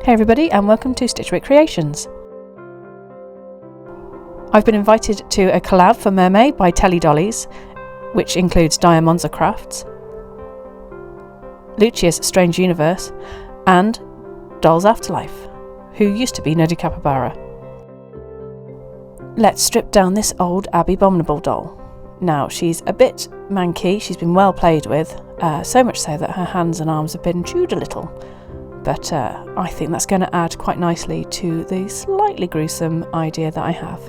Hey everybody, and welcome to Stitchwick Creations. I've been invited to a collab for Mermay by Telly Dollies, which includes Diamonds Crafts, Lucia's Strange Universe, and Doll's Afterlife, who used to be Nuddy Capybara. Let's strip down this old Abominable doll. Now, she's a bit manky, she's been well played with, so much so that her hands and arms have been chewed a little. But I think that's going to add quite nicely to the slightly gruesome idea that I have.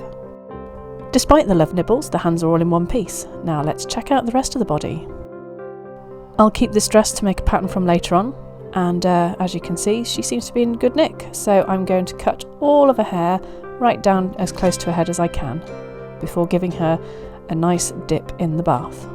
Despite the love nibbles, the hands are all in one piece. Now let's check out the rest of the body. I'll keep this dress to make a pattern from later on, and as you can see, she seems to be in good nick, so I'm going to cut all of her hair right down as close to her head as I can, before giving her a nice dip in the bath.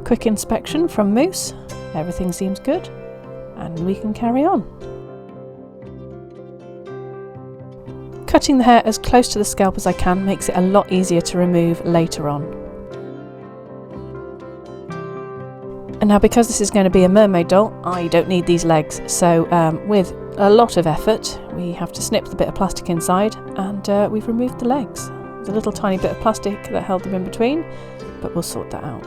Quick inspection from Moose, everything seems good, and we can carry on. Cutting the hair as close to the scalp as I can makes it a lot easier to remove later on. And now, because this is going to be a mermaid doll, I don't need these legs, so with a lot of effort we have to snip the bit of plastic inside, and we've removed the legs. There's a little tiny bit of plastic that held them in between, but we'll sort that out.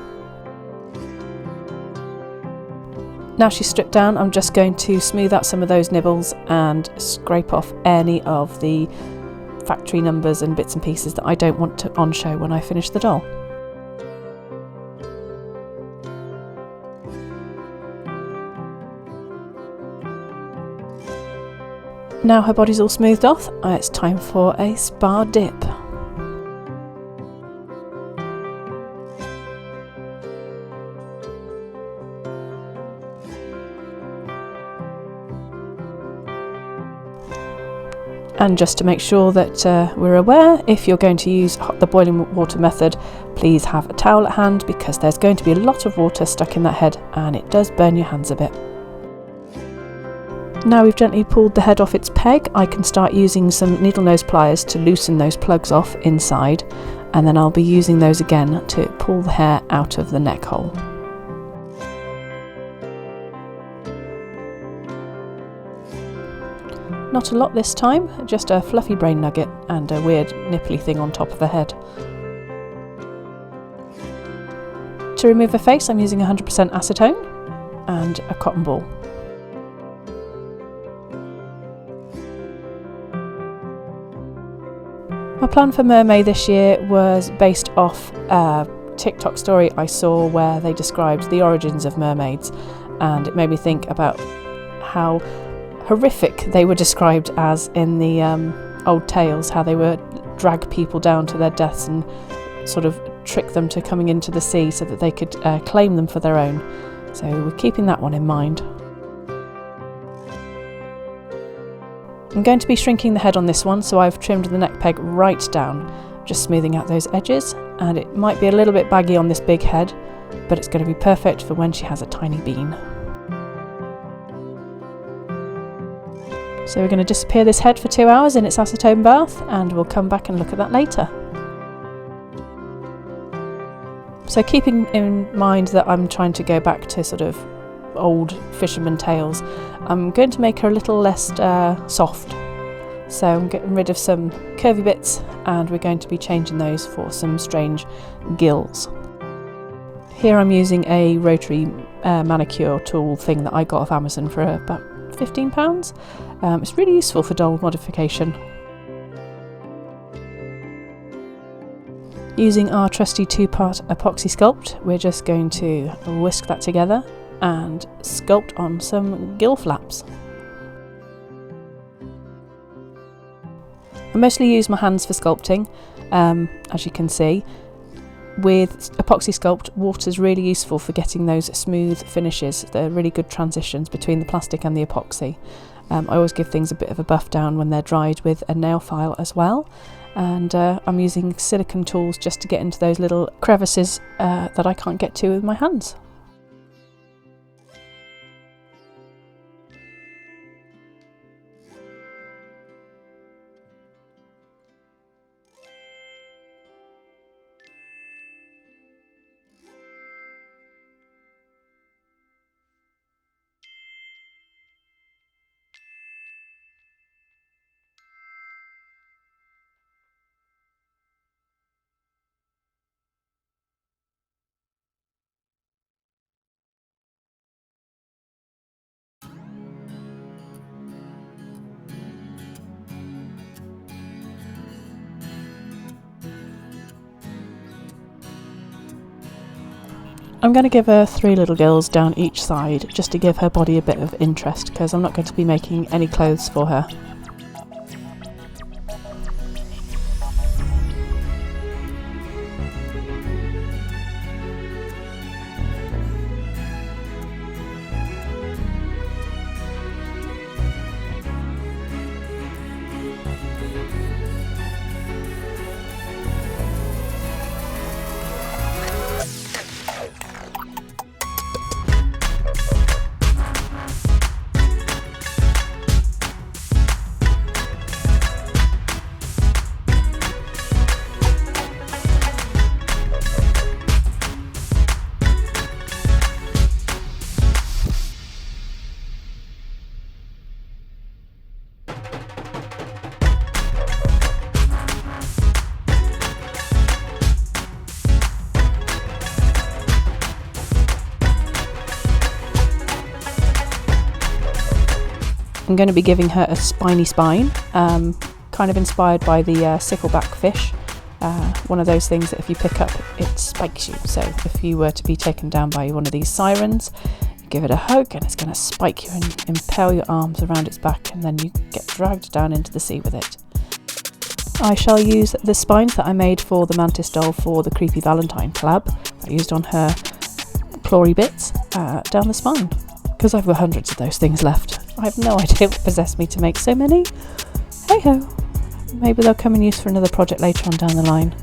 Now she's stripped down, I'm just going to smooth out some of those nibbles and scrape off any of the factory numbers and bits and pieces that I don't want to on show when I finish the doll. Now her body's all smoothed off, it's time for a spa dip. And just to make sure that we're aware, if you're going to use the boiling water method, please have a towel at hand, because there's going to be a lot of water stuck in that head and it does burn your hands a bit. Now we've gently pulled the head off its peg, I can start using some needle nose pliers to loosen those plugs off inside, and then I'll be using those again to pull the hair out of the neck hole. Not a lot this time, just a fluffy brain nugget and a weird nipply thing on top of the head. To remove the face, I'm using 100% acetone and a cotton ball. My plan for Mermay this year was based off a TikTok story I saw where they described the origins of mermaids, and it made me think about how horrific they were described as in the old tales, how they would drag people down to their deaths and sort of trick them to coming into the sea so that they could claim them for their own. So we're keeping that one in mind. I'm going to be shrinking the head on this one, so I've trimmed the neck peg right down, just smoothing out those edges, and it might be a little bit baggy on this big head, but it's going to be perfect for when she has a tiny bean. So we're going to disappear this head for 2 hours in its acetone bath, and we'll come back and look at that later. So keeping in mind that I'm trying to go back to sort of old fisherman tales, I'm going to make her a little less soft. So I'm getting rid of some curvy bits, and we're going to be changing those for some strange gills. Here I'm using a rotary manicure tool thing that I got off Amazon for about £15. It's really useful for doll modification. Using our trusty 2-part epoxy sculpt, we're just going to whisk that together and sculpt on some gill flaps. I mostly use my hands for sculpting, as you can see. With epoxy sculpt, water's really useful for getting those smooth finishes. They're really good transitions between the plastic and the epoxy. I always give things a bit of a buff down when they're dried with a nail file as well. And I'm using silicone tools just to get into those little crevices that I can't get to with my hands. I'm going to give her 3 little gills down each side just to give her body a bit of interest, because I'm not going to be making any clothes for her. I'm going to be giving her a spiny spine, kind of inspired by the stickleback fish. One of those things that if you pick up, it spikes you. So if you were to be taken down by one of these sirens, you give it a hug and it's going to spike you and impale your arms around its back, and then you get dragged down into the sea with it. I shall use the spines that I made for the mantis doll for the Creepy Valentine collab. I used on her clawy bits down the spine, because I've got hundreds of those things left. I have no idea what possessed me to make so many. Hey ho, maybe they'll come in use for another project later on down the line.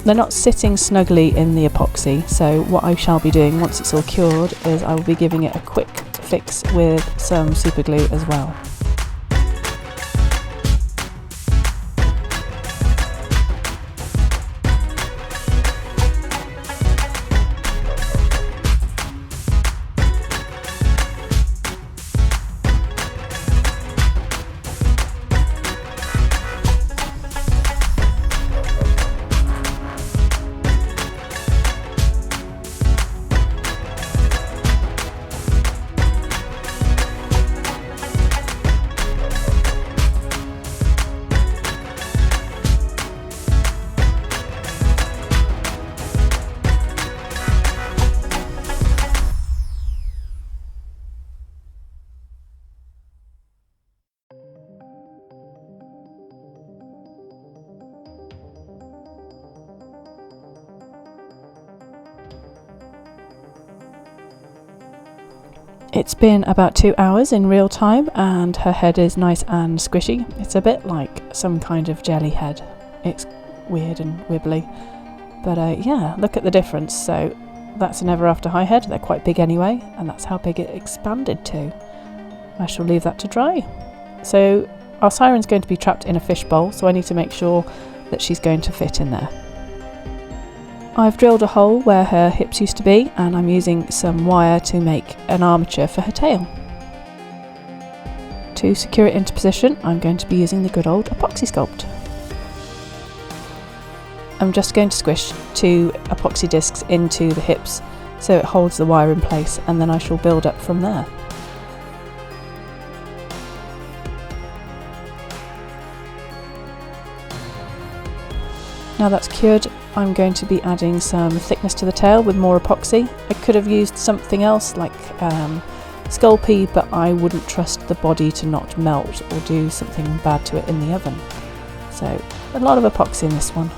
They're not sitting snugly in the epoxy, so what I shall be doing once it's all cured is I will be giving it a quick fix with some super glue as well. It's been about 2 hours in real time and her head is nice and squishy. It's a bit like some kind of jelly head. It's weird and wibbly. But yeah, look at the difference. So that's an ever after high head. They're quite big anyway, and that's how big it expanded to. I shall leave that to dry. So our siren's going to be trapped in a fish bowl, so I need to make sure that she's going to fit in there. I've drilled a hole where her hips used to be, and I'm using some wire to make an armature for her tail. To secure it into position, I'm going to be using the good old epoxy sculpt. I'm just going to squish 2 epoxy discs into the hips so it holds the wire in place, and then I shall build up from there. Now that's cured, I'm going to be adding some thickness to the tail with more epoxy. I could have used something else like Sculpting, but I wouldn't trust the body to not melt or do something bad to it in the oven. So a lot of epoxy in this one.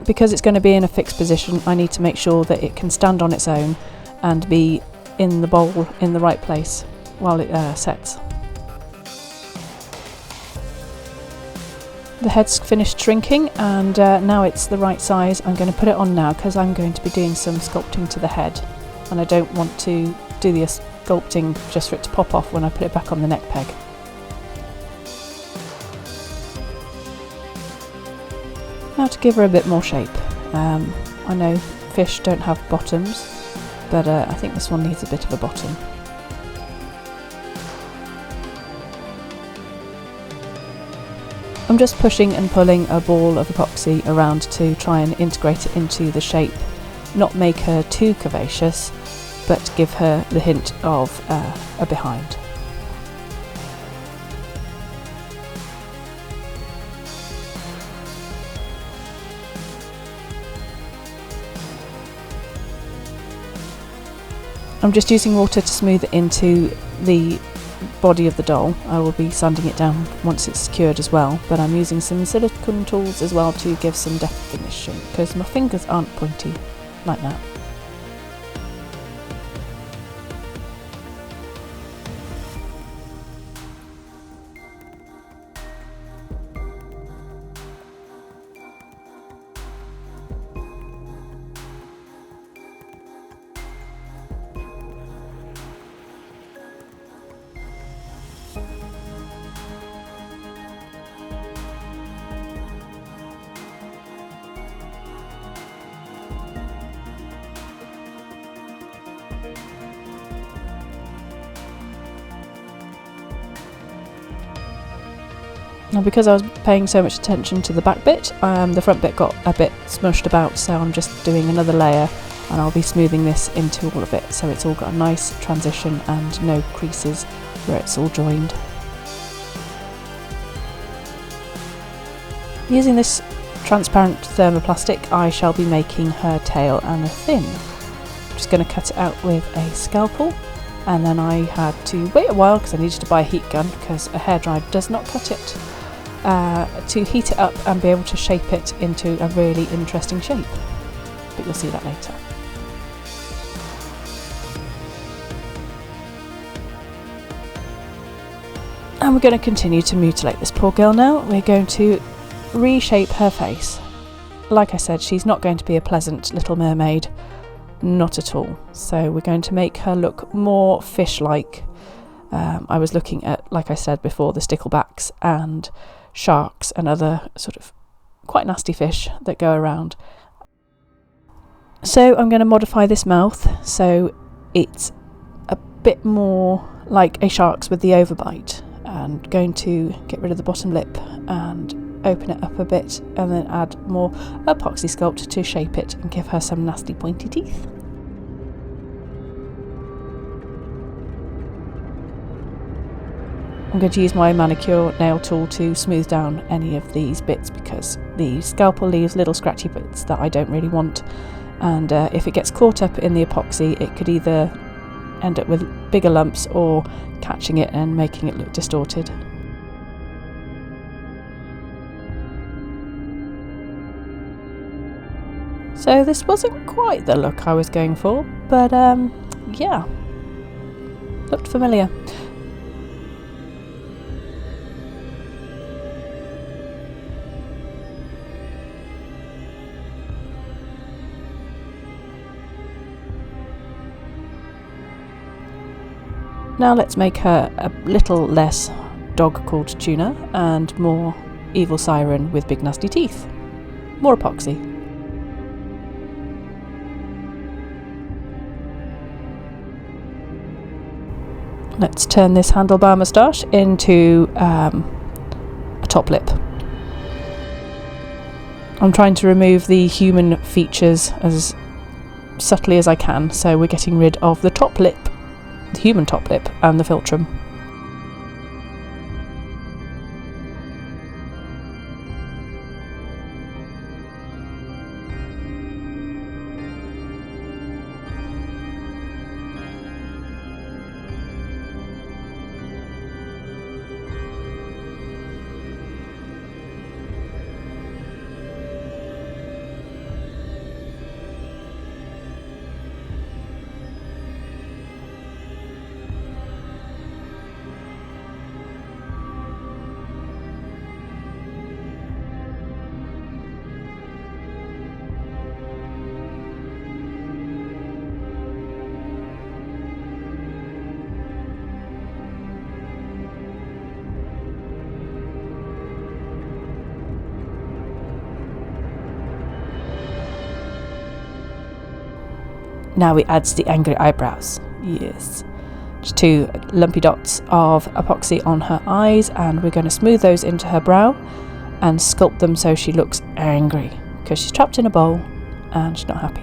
Because it's going to be in a fixed position, I need to make sure that it can stand on its own and be in the bowl in the right place while it sets. The head's finished shrinking, and now it's the right size. I'm going to put it on now because I'm going to be doing some sculpting to the head, and I don't want to do the sculpting just for it to pop off when I put it back on the neck peg. Now to give her a bit more shape. I know fish don't have bottoms, but I think this one needs a bit of a bottom. I'm just pushing and pulling a ball of epoxy around to try and integrate it into the shape, not make her too curvaceous, but give her the hint of a behind. I'm just using water to smooth it into the body of the doll. I will be sanding it down once it's secured as well, but I'm using some silicone tools as well to give some definition, because my fingers aren't pointy like that. Now, because I was paying so much attention to the back bit, the front bit got a bit smushed about, so I'm just doing another layer, and I'll be smoothing this into all of it so it's all got a nice transition and no creases where it's all joined. Using this transparent thermoplastic, I shall be making her tail and a fin. I'm just going to cut it out with a scalpel, and then I had to wait a while because I needed to buy a heat gun because a hairdryer does not cut it, to heat it up and be able to shape it into a really interesting shape, but you'll see that later. And we're going to continue to mutilate this poor girl now. We're going to reshape her face. Like I said, she's not going to be a pleasant little mermaid, not at all. So we're going to make her look more fish-like. I was looking at, like I said before, the sticklebacks and sharks and other sort of quite nasty fish that go around. So I'm going to modify this mouth so it's a bit more like a shark's with the overbite, and going to get rid of the bottom lip and open it up a bit, and then add more epoxy sculpt to shape it and give her some nasty pointy teeth. I'm going to use my manicure nail tool to smooth down any of these bits, because the scalpel leaves little scratchy bits that I don't really want, and if it gets caught up in the epoxy, it could either end up with bigger lumps or catching it and making it look distorted. So this wasn't quite the look I was going for, but yeah, looked familiar. Now let's make her a little less dog called Tuna and more evil Siren with big nasty teeth. More epoxy. Let's turn this handlebar moustache into a top lip. I'm trying to remove the human features as subtly as I can, so we're getting rid of the top lip, the human top lip, and the philtrum. Now it adds the angry eyebrows. Yes. Just 2 lumpy dots of epoxy on her eyes, and we're going to smooth those into her brow and sculpt them so she looks angry, because she's trapped in a bowl and she's not happy.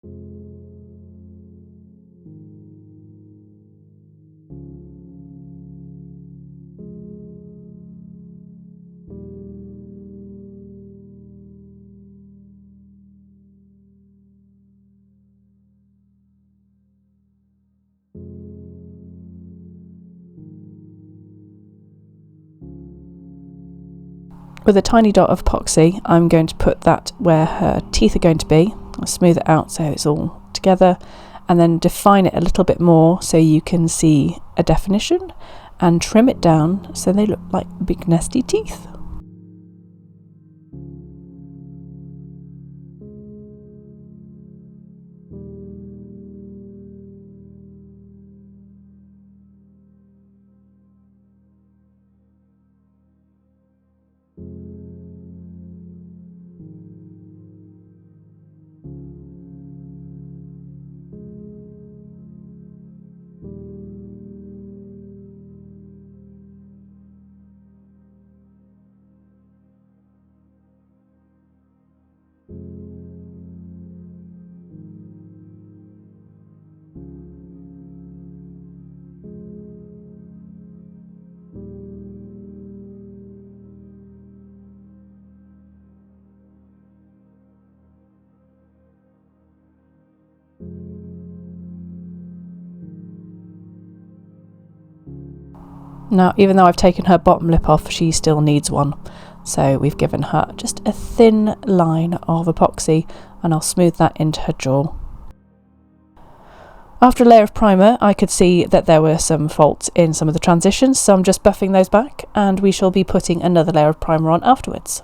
With a tiny dot of epoxy, I'm going to put that where her teeth are going to be. I'll smooth it out so it's all together, and then define it a little bit more so you can see a definition, and trim it down so they look like big nasty teeth. Now, even though I've taken her bottom lip off, she still needs one. So we've given her just a thin line of epoxy, and I'll smooth that into her jaw. After a layer of primer, I could see that there were some faults in some of the transitions, so I'm just buffing those back, and we shall be putting another layer of primer on afterwards.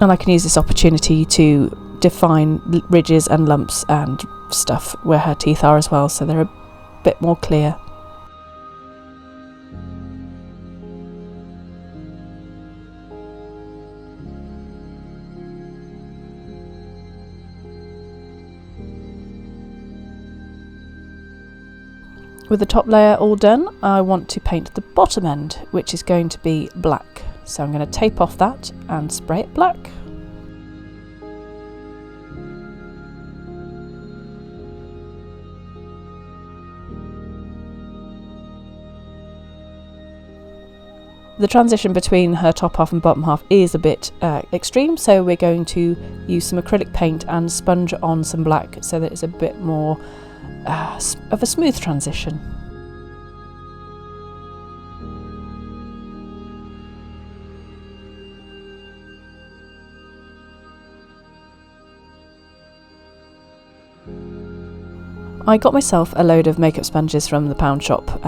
And I can use this opportunity to define ridges and lumps and stuff where her teeth are as well, so they're a bit more clear. With the top layer all done, I want to paint the bottom end, which is going to be black. So I'm going to tape off that and spray it black. The transition between her top half and bottom half is a bit extreme, so we're going to use some acrylic paint and sponge on some black so that it's a bit more of a smooth transition. I got myself a load of makeup sponges from the pound shop,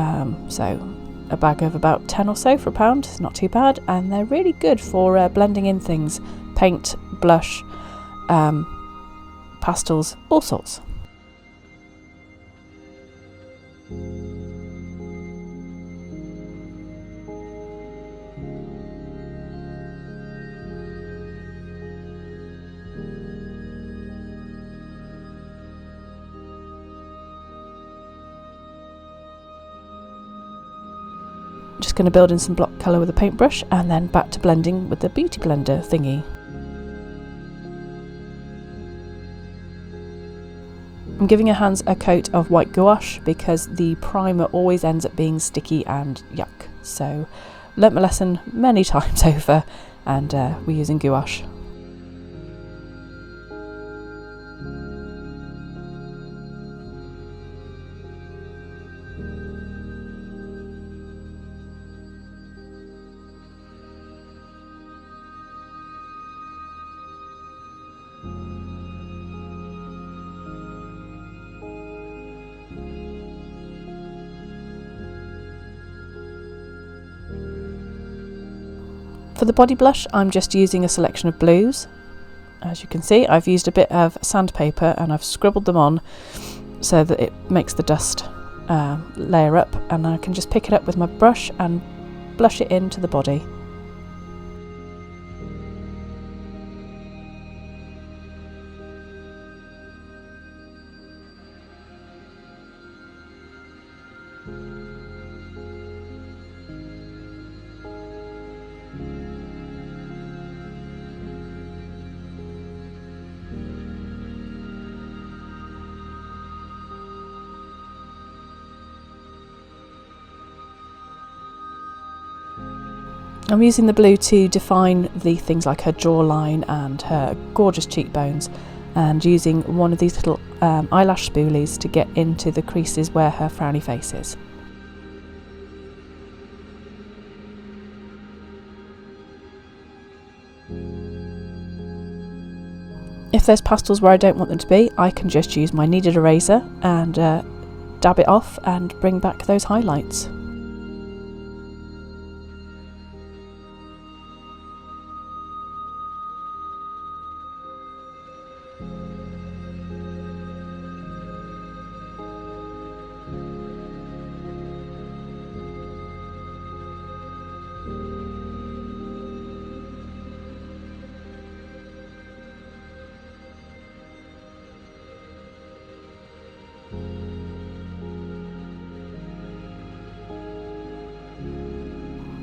so a bag of about 10 or so for £1, it's not too bad, and they're really good for blending in things, paint, blush, pastels, all sorts. Just going to build in some block colour with a paintbrush, and then back to blending with the beauty blender thingy. I'm giving her hands a coat of white gouache because the primer always ends up being sticky and yuck. So learnt my lesson many times over, and we're using gouache. For the body blush, I'm just using a selection of blues. As you can see, I've used a bit of sandpaper and I've scribbled them on so that it makes the dust layer up, and I can just pick it up with my brush and blush it into the body. I'm using the blue to define the things like her jawline and her gorgeous cheekbones, and using one of these little eyelash spoolies to get into the creases where her frowny face is. If there's pastels where I don't want them to be, I can just use my kneaded eraser and dab it off and bring back those highlights.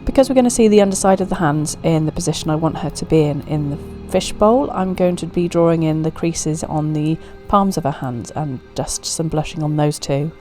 Because we're going to see the underside of the hands in the position I want her to be in the fish bowl, I'm going to be drawing in the creases on the palms of her hands and just some blushing on those too.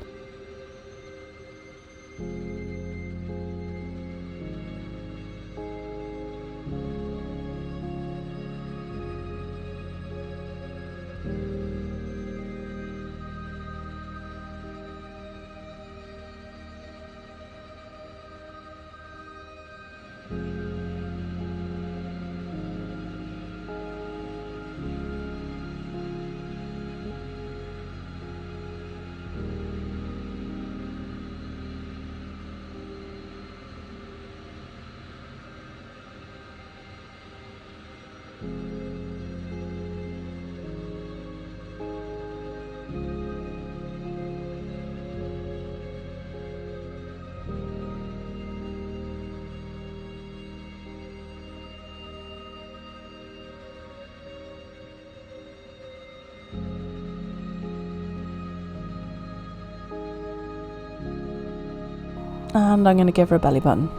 And I'm going to give her a belly button.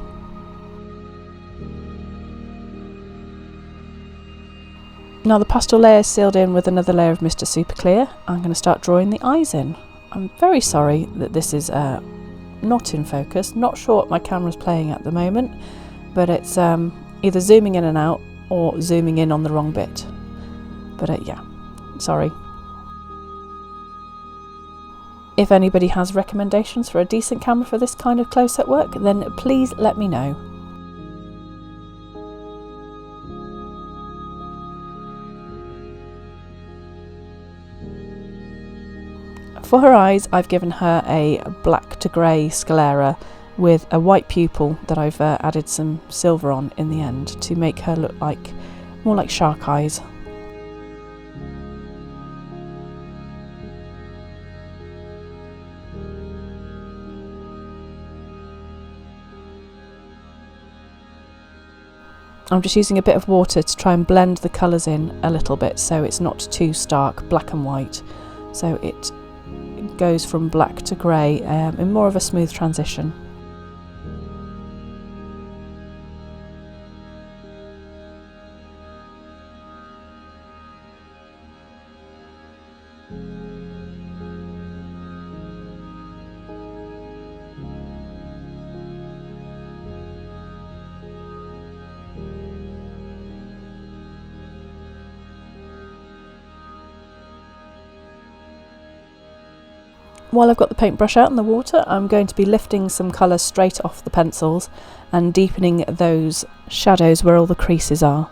Now the pastel layer is sealed in with another layer of Mr. Super Clear. I'm going to start drawing the eyes in. I'm very sorry that this is not in focus, not sure what my camera's playing at the moment, but it's either zooming in and out or zooming in on the wrong bit. But yeah, sorry. If anybody has recommendations for a decent camera for this kind of close-up work, then please let me know. For her eyes, I've given her a black to grey sclera with a white pupil that I've added some silver on in the end to make her look like more like shark eyes. I'm just using a bit of water to try and blend the colours in a little bit so it's not too stark black and white, so it goes from black to grey in more of a smooth transition. While I've got the paintbrush out in the water, I'm going to be lifting some colour straight off the pencils and deepening those shadows where all the creases are.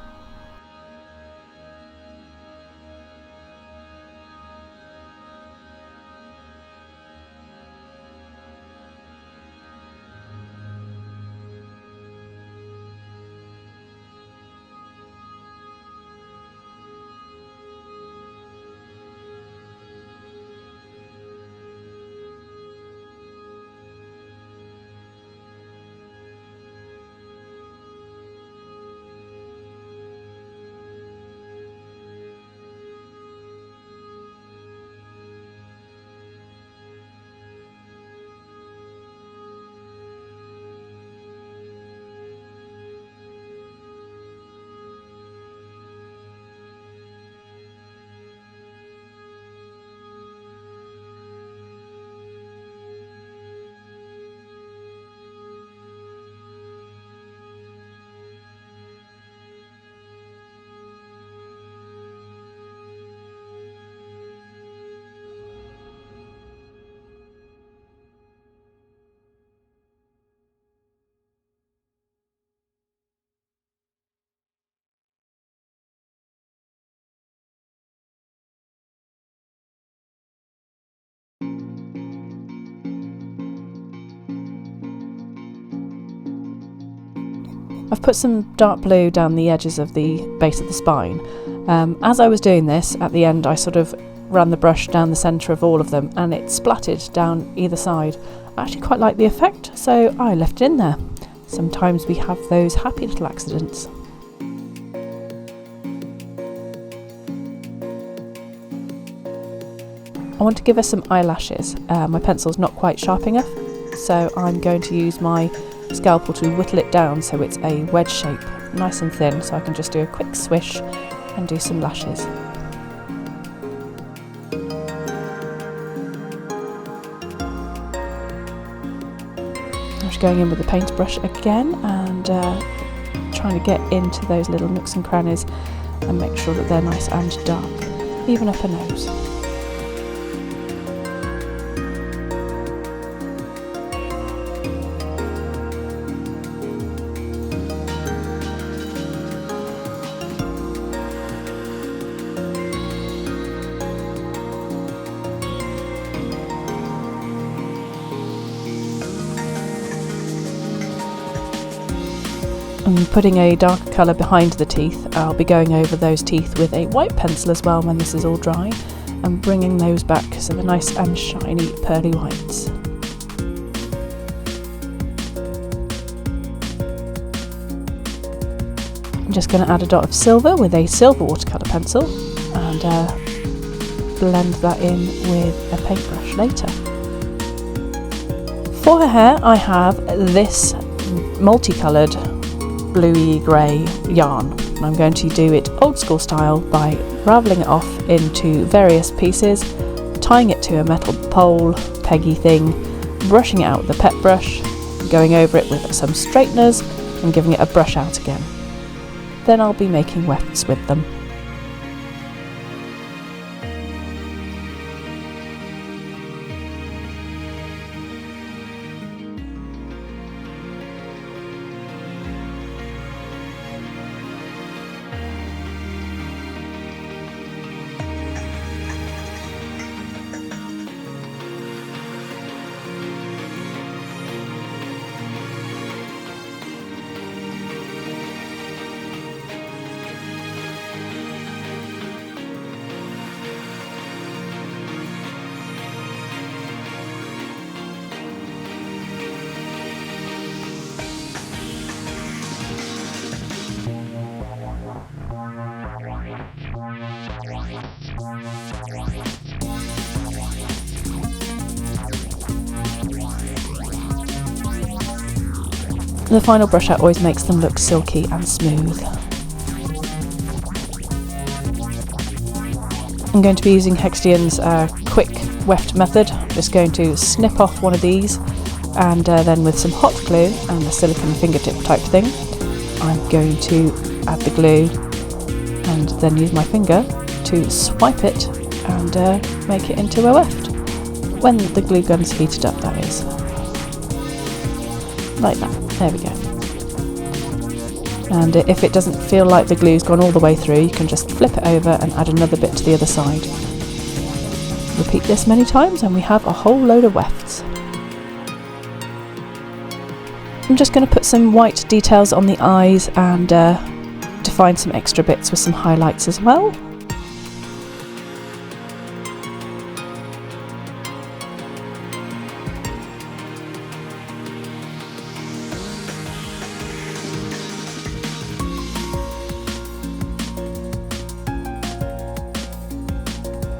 I've put some dark blue down the edges of the base of the spine. As I was doing this, at the end I sort of ran the brush down the centre of all of them and it splattered down either side. I actually quite like the effect, so I left it in there. Sometimes we have those happy little accidents. I want to give her some eyelashes. My pencil's not quite sharp enough, so I'm going to use my scalpel to whittle it down so it's a wedge shape, nice and thin, so I can just do a quick swish and do some lashes. I'm just going in with the paintbrush again and trying to get into those little nooks and crannies and make sure that they're nice and dark, even up her nose. I'm putting a darker colour behind the teeth. I'll be going over those teeth with a white pencil as well when this is all dry and bringing those back so they're nice and shiny pearly whites. I'm just going to add a dot of silver with a silver watercolour pencil and blend that in with a paintbrush later. For her hair I have this multicoloured bluey grey yarn. I'm going to do it old school style by ravelling it off into various pieces, tying it to a metal pole, peggy thing, brushing it out with a pet brush, going over it with some straighteners and giving it a brush out again. Then I'll be making wefts with them. The final brush out always makes them look silky and smooth. I'm going to be using Hextian's quick weft method. I'm just going to snip off one of these and then with some hot glue and a silicone fingertip type thing, I'm going to add the glue and then use my finger to swipe it and make it into a weft. When the glue gun's heated up, that is. Like that. There we go. And if it doesn't feel like the glue's gone all the way through, you can just flip it over and add another bit to the other side. Repeat this many times and we have a whole load of wefts. I'm just going to put some white details on the eyes and define some extra bits with some highlights as well.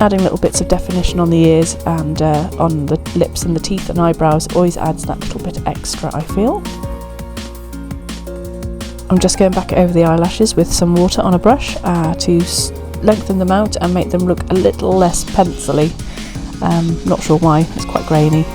Adding little bits of definition on the ears and on the lips and the teeth and eyebrows always adds that little bit extra, I feel. I'm just going back over the eyelashes with some water on a brush to lengthen them out and make them look a little less pencil-y. Not sure why, it's quite grainy.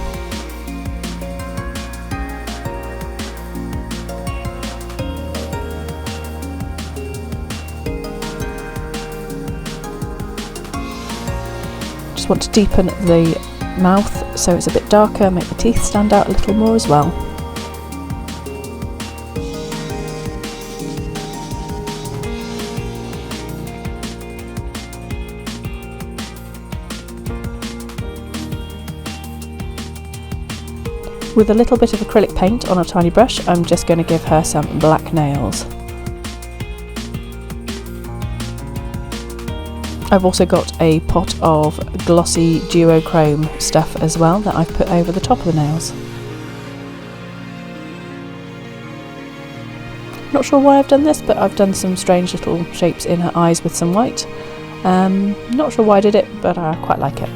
Want to deepen the mouth so it's a bit darker, make the teeth stand out a little more as well. With a little bit of acrylic paint on a tiny brush, I'm just going to give her some black nails. I've also got a pot of glossy duochrome stuff as well that I've put over the top of the nails. Not sure why I've done this, but I've done some strange little shapes in her eyes with some white. Not sure why I did it, but I quite like it.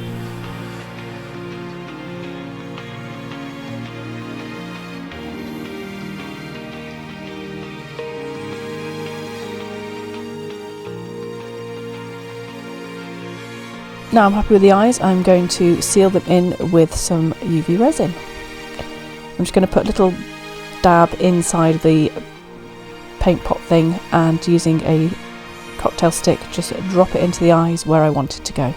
Now I'm happy with the eyes. I'm going to seal them in with some UV resin. I'm just going to put a little dab inside the paint pot thing and using a cocktail stick just drop it into the eyes where I want it to go.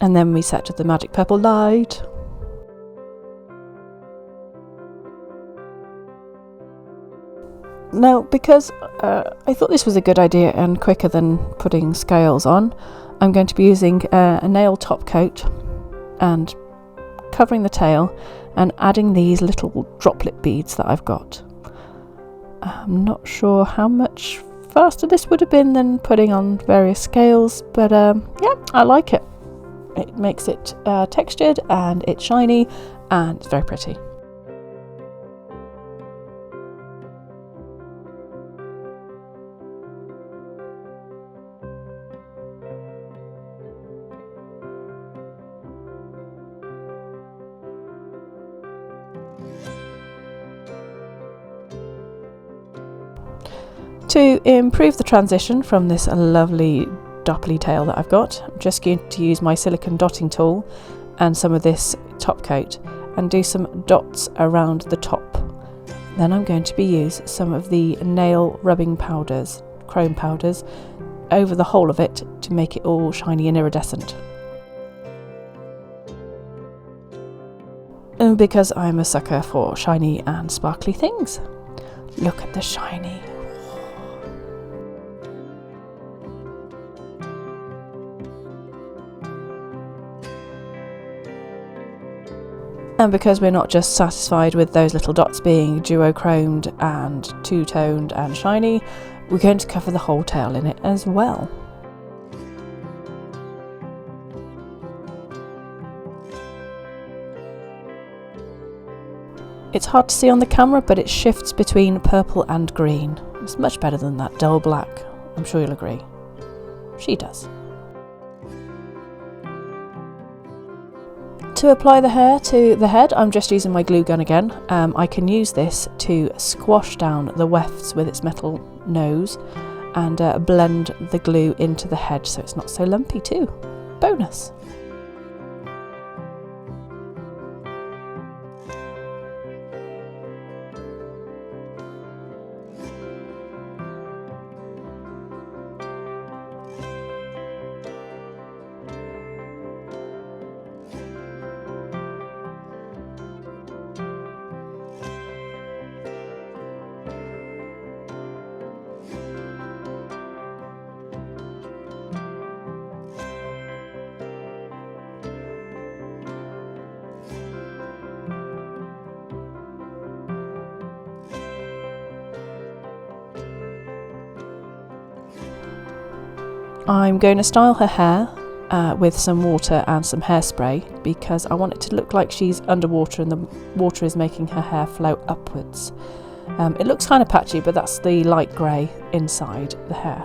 And then we set the magic purple light. Now, because I thought this was a good idea and quicker than putting scales on, I'm going to be using a nail top coat and covering the tail and adding these little droplet beads that I've got. I'm not sure how much faster this would have been than putting on various scales, but yeah, I like it. It makes it textured and it's shiny and it's very pretty. To improve the transition from this lovely dopply tail that I've got, I'm just going to use my silicone dotting tool and some of this top coat and do some dots around the top. Then I'm going to use some of the nail rubbing powders, chrome powders, over the whole of it to make it all shiny and iridescent. And because I'm a sucker for shiny and sparkly things. Look at the shiny. And because we're not just satisfied with those little dots being duochromed and two-toned and shiny, we're going to cover the whole tail in it as well. It's hard to see on the camera, but it shifts between purple and green. It's much better than that dull black, I'm sure you'll agree. She does. To apply the hair to the head, I'm just using my glue gun again. I can use this to squash down the wefts with its metal nose and blend the glue into the head so it's not so lumpy too. Bonus! I'm going to style her hair with some water and some hairspray because I want it to look like she's underwater and the water is making her hair flow upwards. It looks kind of patchy, but that's the light grey inside the hair.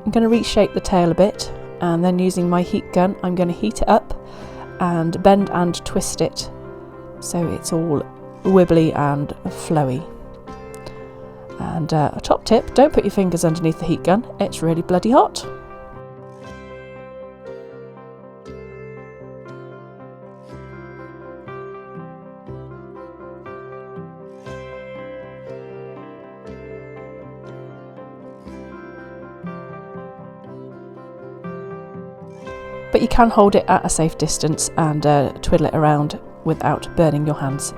I'm going to reshape the tail a bit, and then using my heat gun I'm going to heat it up and bend and twist it so it's all wibbly and flowy. And a top tip, don't put your fingers underneath the heat gun, it's really bloody hot. But you can hold it at a safe distance and twiddle it around without burning your hands.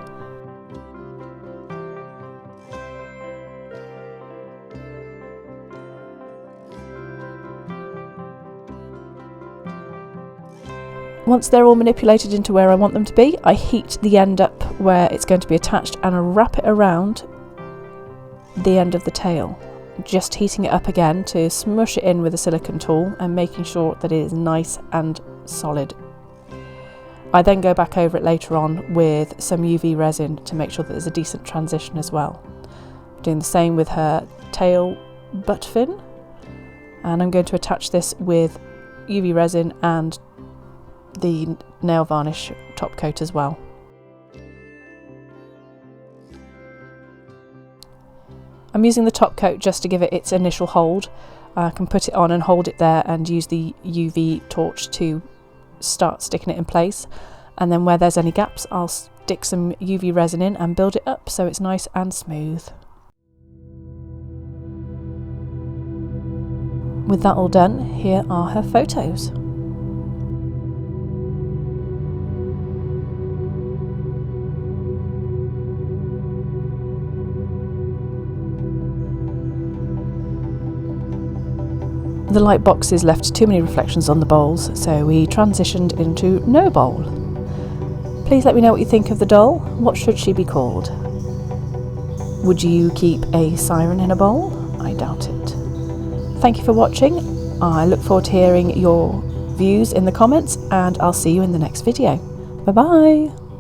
Once they're all manipulated into where I want them to be, I heat the end up where it's going to be attached and I wrap it around the end of the tail, just heating it up again to smush it in with a silicone tool and making sure that it is nice and solid. I then go back over it later on with some UV resin to make sure that there's a decent transition as well. Doing the same with her tail butt fin, and I'm going to attach this with UV resin and the nail varnish top coat as well. I'm using the top coat just to give it its initial hold. I can put it on and hold it there and use the UV torch to start sticking it in place, and then where there's any gaps I'll stick some UV resin in and build it up so it's nice and smooth. With that all done, here are her photos. The light boxes left too many reflections on the bowls, so we transitioned into no bowl. Please let me know what you think of the doll. What should she be called? Would you keep a siren in a bowl? I doubt it. Thank you for watching. I look forward to hearing your views in the comments, and I'll see you in the next video. Bye bye!